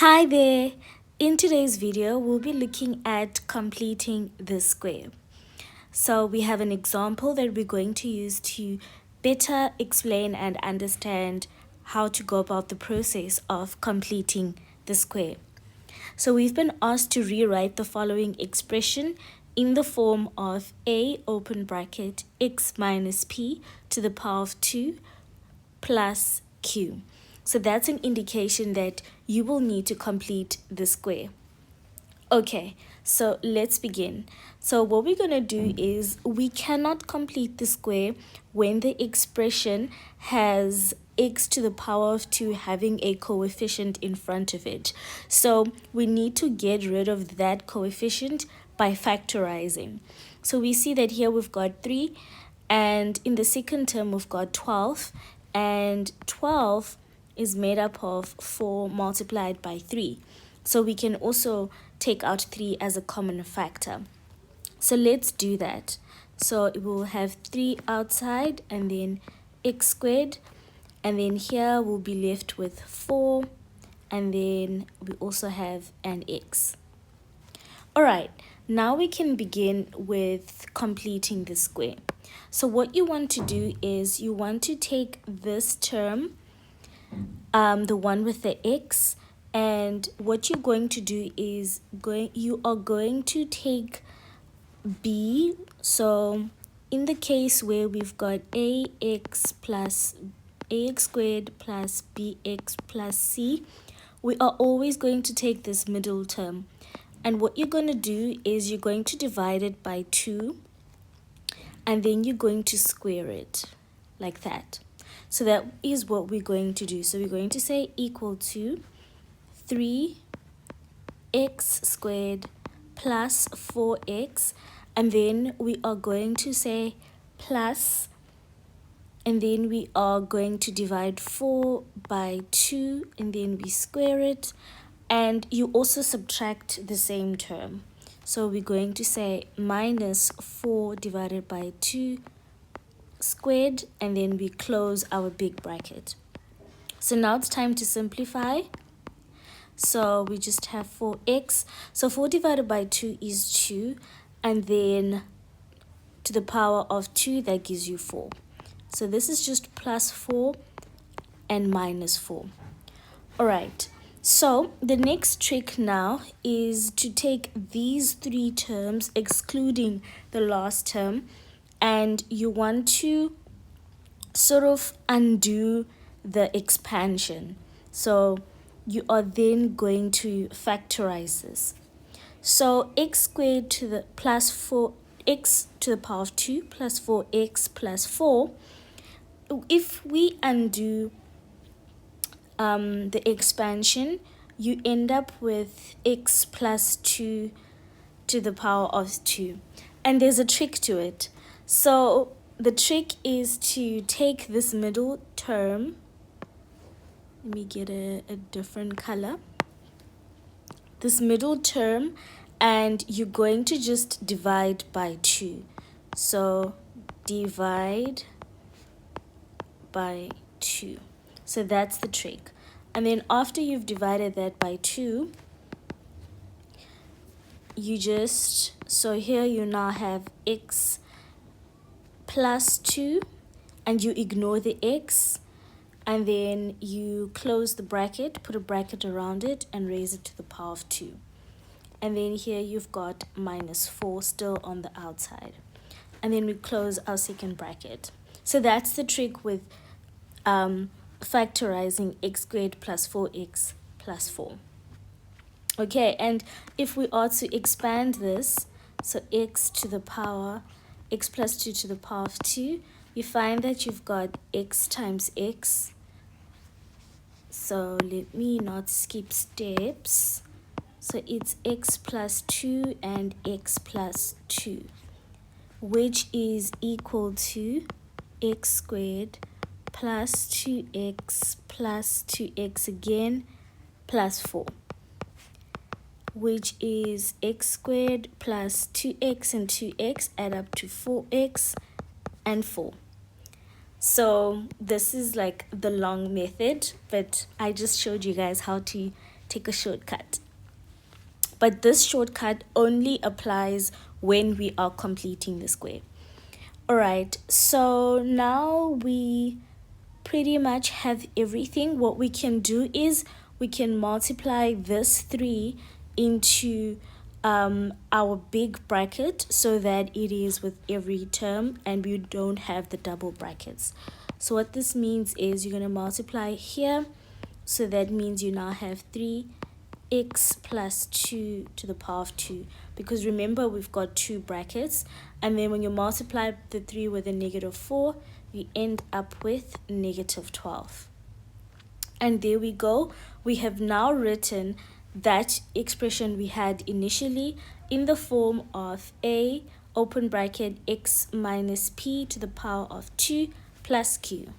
Hi there! In today's video, we'll be looking at completing the square. So we have an example that we're going to use to better explain and understand how to go about the process of completing the square. So we've been asked to rewrite the following expression in the form of a open bracket x minus p to the power of 2 plus q. So that's an indication that you will need to complete the square. Okay, so let's begin. So what we're going to do is we cannot complete the square when the expression has x to the power of 2 having a coefficient in front of it. So we need to get rid of that coefficient by factorizing. So we see that here we've got 3, and in the second term we've got 12, and 12 is made up of 4 multiplied by 3. So we can also take out 3 as a common factor. So let's do that. So we'll have 3 outside and then x squared, and then here we'll be left with 4, and then we also have an x. Alright, now we can begin with completing the square. So what you want to do is you want to take this term, the one with the x, and what you're going to do is you are going to take b. So in the case where we've got ax squared plus bx plus c, we are always going to take this middle term, and what you're going to do is you're going to divide it by 2, and then you're going to square it like that. So that is what we're going to do. So we're going to say equal to 3x squared plus 4x, and then we are going to say plus, and then we are going to divide 4 by 2, and then we square it, and you also subtract the same term. So we're going to say minus 4 divided by 2 squared, and then we close our big bracket. So now it's time to simplify. So we just have 4x. So 4 divided by 2 is 2, and then to the power of 2, that gives you 4. So this is just plus 4 and minus 4. Alright, so the next trick now is to take these 3 terms, excluding the last term, and you want to sort of undo the expansion. So you are then going to factorize this. So x squared to the plus 4x to the power of 2 plus 4x plus 4. If we undo the expansion, you end up with x plus 2 to the power of 2. And there's a trick to it. So the trick is to take this middle term. Let me get a different color. This middle term, and you're going to just divide by 2. So divide by 2. So that's the trick. And then after you've divided that by 2, you just, so here you now have x plus 2, and you ignore the x, and then you close the bracket, put a bracket around it, and raise it to the power of 2. And then here you've got minus 4 still on the outside. And then we close our second bracket. So that's the trick with factorizing x squared plus 4x plus 4. Okay, and if we are to expand this, so x plus 2 to the power of 2, you find that you've got x times x. So let me not skip steps. So it's x plus 2 and x plus 2, which is equal to x squared plus 2x plus 2x again plus 4, which is x squared plus 2x and 2x add up to 4x and 4. So this is like the long method, but I just showed you guys how to take a shortcut. But this shortcut only applies when we are completing the square. Alright, so now we pretty much have everything. What we can do is we can multiply this 3 into our big bracket so that it is with every term and we don't have the double brackets. So what this means is you're going to multiply here, so that means you now have 3x plus 2 to the power of 2, because remember we've got two brackets, and then when you multiply the 3 with a negative 4, you end up with negative 12. And there we go. We have now written that expression we had initially in the form of a open bracket x minus p to the power of 2 plus q.